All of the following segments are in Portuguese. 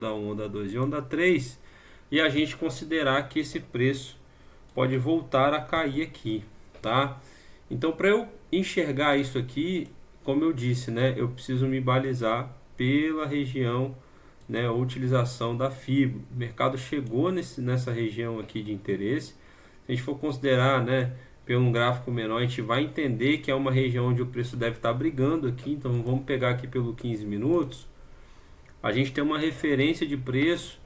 onda 1, onda 2 e onda 3, e a gente considerar que esse preço pode voltar a cair aqui, tá? Então, para eu enxergar isso aqui, como eu disse, né, eu preciso me balizar pela região, né, a utilização da fibra. O mercado chegou nessa região aqui de interesse. Se a gente for considerar, né, pelo um gráfico menor, a gente vai entender que é uma região onde o preço deve estar brigando aqui. Então, vamos pegar aqui pelo 15 minutos. A gente tem uma referência de preço,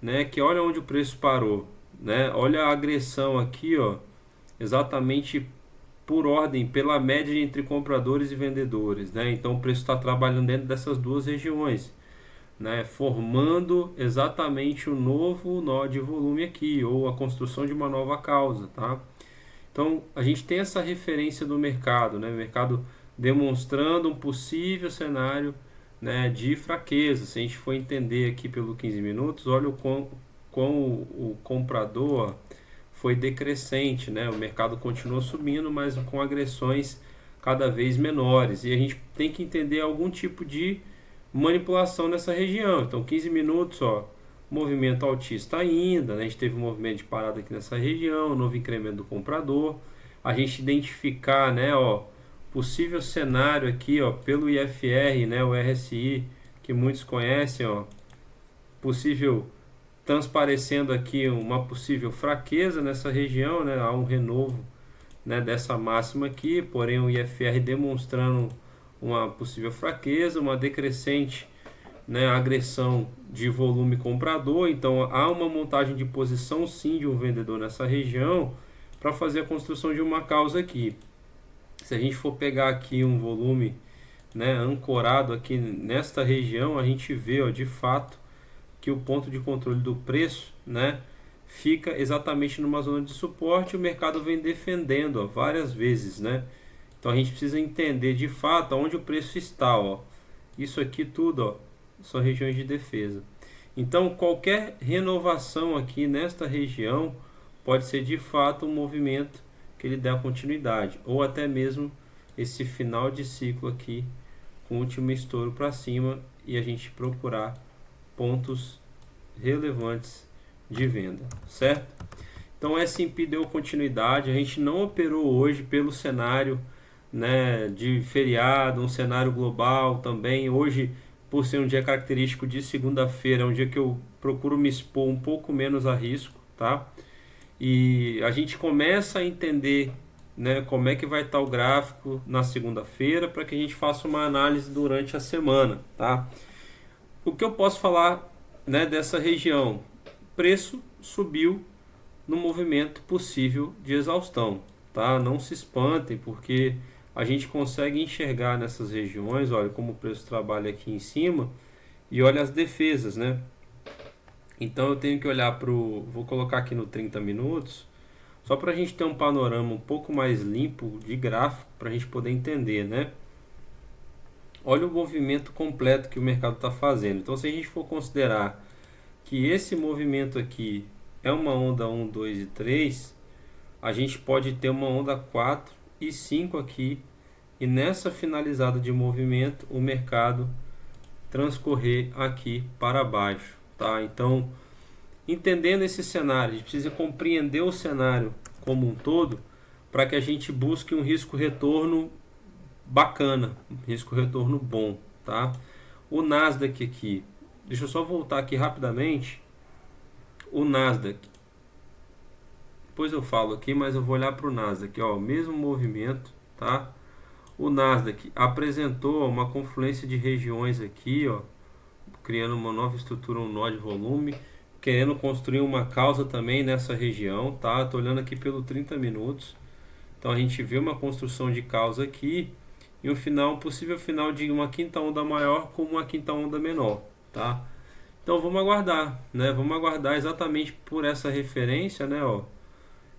né, que olha onde o preço parou, né? Olha a agressão aqui, ó, exatamente por ordem, pela média entre compradores e vendedores, né? Então o preço está trabalhando dentro dessas duas regiões, né? Formando exatamente o novo nó de volume aqui, ou a construção de uma nova causa, tá? Então a gente tem essa referência do mercado, né? O mercado demonstrando um possível cenário, né, de fraqueza. Se a gente for entender aqui pelo 15 minutos, olha o quão o comprador foi decrescente, né? O mercado continuou subindo, mas com agressões cada vez menores. E a gente tem que entender algum tipo de manipulação nessa região. Então, 15 minutos, ó, movimento altista ainda, né? A gente teve um movimento de parada aqui nessa região, novo incremento do comprador. A gente identificar, né, ó, possível cenário aqui, ó, pelo IFR, né, o RSI, que muitos conhecem, ó, possível transparecendo aqui uma possível fraqueza nessa região, né? Há um renovo, né, dessa máxima aqui, porém o IFR demonstrando uma possível fraqueza, uma decrescente, né, agressão de volume comprador. Então há uma montagem de posição sim de um vendedor nessa região para fazer a construção de uma causa aqui. Se a gente for pegar aqui um volume, né, ancorado aqui nesta região, a gente vê, ó, de fato que o ponto de controle do preço, né, fica exatamente numa zona de suporte. O mercado vem defendendo, ó, várias vezes, né? Então a gente precisa entender de fato onde o preço está, ó. Isso aqui tudo, ó, são regiões de defesa. Então qualquer renovação aqui nesta região pode ser de fato um movimento que ele dê a continuidade, ou até mesmo esse final de ciclo aqui com o último estouro para cima e a gente procurar pontos relevantes de venda, certo? Então S&P deu continuidade, a gente não operou hoje pelo cenário, né, de feriado, um cenário global também. Hoje, por ser um dia característico de segunda-feira, é um dia que eu procuro me expor um pouco menos a risco, tá? E a gente começa a entender, né, como é que vai estar o gráfico na segunda-feira para que a gente faça uma análise durante a semana, tá? O que eu posso falar, né, dessa região? Preço subiu no movimento possível de exaustão, tá? Não se espantem, porque a gente consegue enxergar nessas regiões, olha como o preço trabalha aqui em cima e olha as defesas, né? Então eu tenho que olhar para o... Vou colocar aqui no 30 minutos, só para a gente ter um panorama um pouco mais limpo de gráfico, para a gente poder entender, né? Olha o movimento completo que o mercado está fazendo. Então se a gente for considerar que esse movimento aqui é uma onda 1, 2 e 3, a gente pode ter uma onda 4 e 5 aqui, e nessa finalizada de movimento o mercado transcorrer aqui para baixo, tá? Então, entendendo esse cenário, a gente precisa compreender o cenário como um todo para que a gente busque um risco-retorno bacana, um risco-retorno bom, tá? O Nasdaq aqui, deixa eu só voltar aqui rapidamente. O Nasdaq, depois eu falo aqui, mas eu vou olhar para o Nasdaq, ó, mesmo movimento, tá? O Nasdaq apresentou uma confluência de regiões aqui, ó, criando uma nova estrutura, um nó de volume, querendo construir uma causa também nessa região, tá? Tô olhando aqui pelo 30 minutos. Então a gente vê uma construção de causa aqui e um final, um possível final de uma quinta onda maior com uma quinta onda menor, tá? Então vamos aguardar, né? Vamos aguardar exatamente por essa referência, né, ó.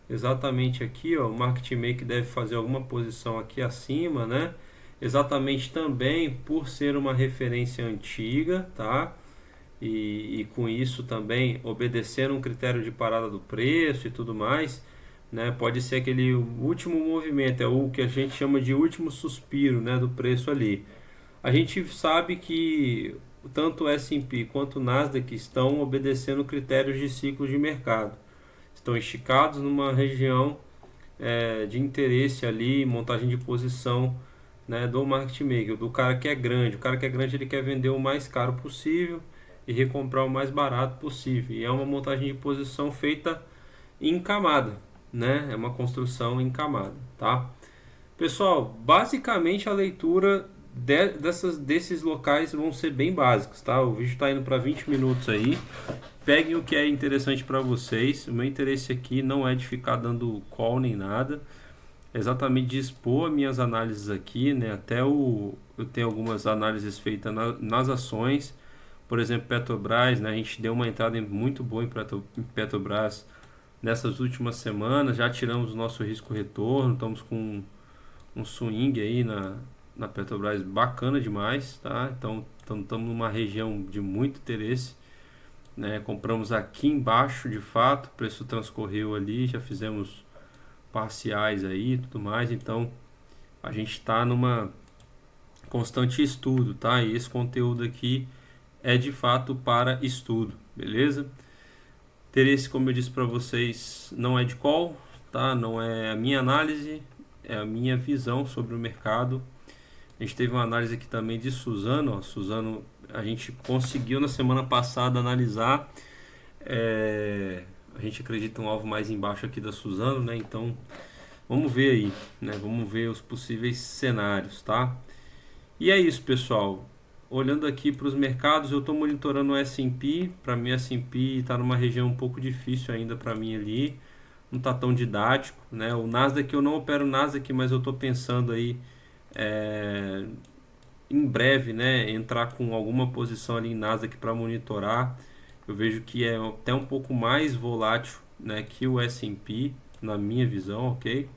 Exatamente aqui, ó, o market maker deve fazer alguma posição aqui acima, né? Exatamente também por ser uma referência antiga, tá? E com isso também obedecer um critério de parada do preço e tudo mais, né? Pode ser aquele último movimento, é o que a gente chama de último suspiro, né, do preço ali. A gente sabe que tanto o S&P quanto o Nasdaq estão obedecendo critérios de ciclo de mercado. Estão esticados numa região de interesse ali, montagem de posição, né, do market maker, do cara que é grande. O cara que é grande, ele quer vender o mais caro possível e recomprar o mais barato possível. E é uma montagem de posição feita em camada, né? É uma construção em camada, tá? Pessoal, basicamente a leitura desses locais vão ser bem básicos, tá? O vídeo está indo para 20 minutos aí. Peguem o que é interessante para vocês. O meu interesse aqui não é de ficar dando call nem nada, é exatamente de expor minhas análises aqui, né? Eu tenho algumas análises feitas nas ações, por exemplo, Petrobras, né? A gente deu uma entrada muito boa em Petrobras nessas últimas semanas, já tiramos o nosso risco-retorno, estamos com um swing aí na Petrobras bacana demais, tá? Então estamos numa região de muito interesse, né? Compramos aqui embaixo de fato, o preço transcorreu ali, já fizemos parciais aí e tudo mais, então a gente está numa constante estudo, tá? E esse conteúdo aqui é de fato para estudo, beleza? Interesse, como eu disse para vocês, não é de call, tá? Não é a minha análise, é a minha visão sobre o mercado. A gente teve uma análise aqui também de Suzano, ó. Suzano, a gente conseguiu na semana passada analisar, a gente acredita um alvo mais embaixo aqui da Suzano, né? Então vamos ver aí, né? Vamos ver os possíveis cenários, tá? E é isso, pessoal. Olhando aqui para os mercados, eu estou monitorando o S&P. Para mim, o S&P está numa região um pouco difícil ainda para mim ali. Não está tão didático, né? O Nasdaq, eu não opero Nasdaq, mas eu estou pensando aí em breve, né, entrar com alguma posição ali em Nasdaq para monitorar. Eu vejo que é até um pouco mais volátil, né, que o S&P, na minha visão, ok?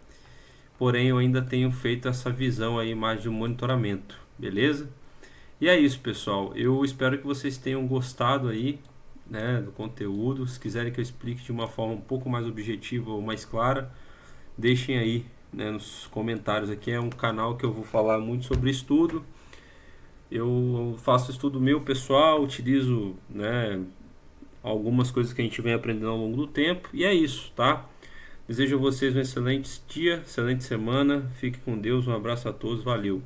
Porém, eu ainda tenho feito essa visão aí mais de monitoramento, beleza? E é isso, pessoal. Eu espero que vocês tenham gostado aí, né, do conteúdo. Se quiserem que eu explique de uma forma um pouco mais objetiva ou mais clara, deixem aí, né, nos comentários. Aqui é um canal que eu vou falar muito sobre estudo. Eu faço estudo meu pessoal, utilizo, né, algumas coisas que a gente vem aprendendo ao longo do tempo. E é isso, tá? Desejo a vocês um excelente dia, excelente semana. Fique com Deus. Um abraço a todos. Valeu!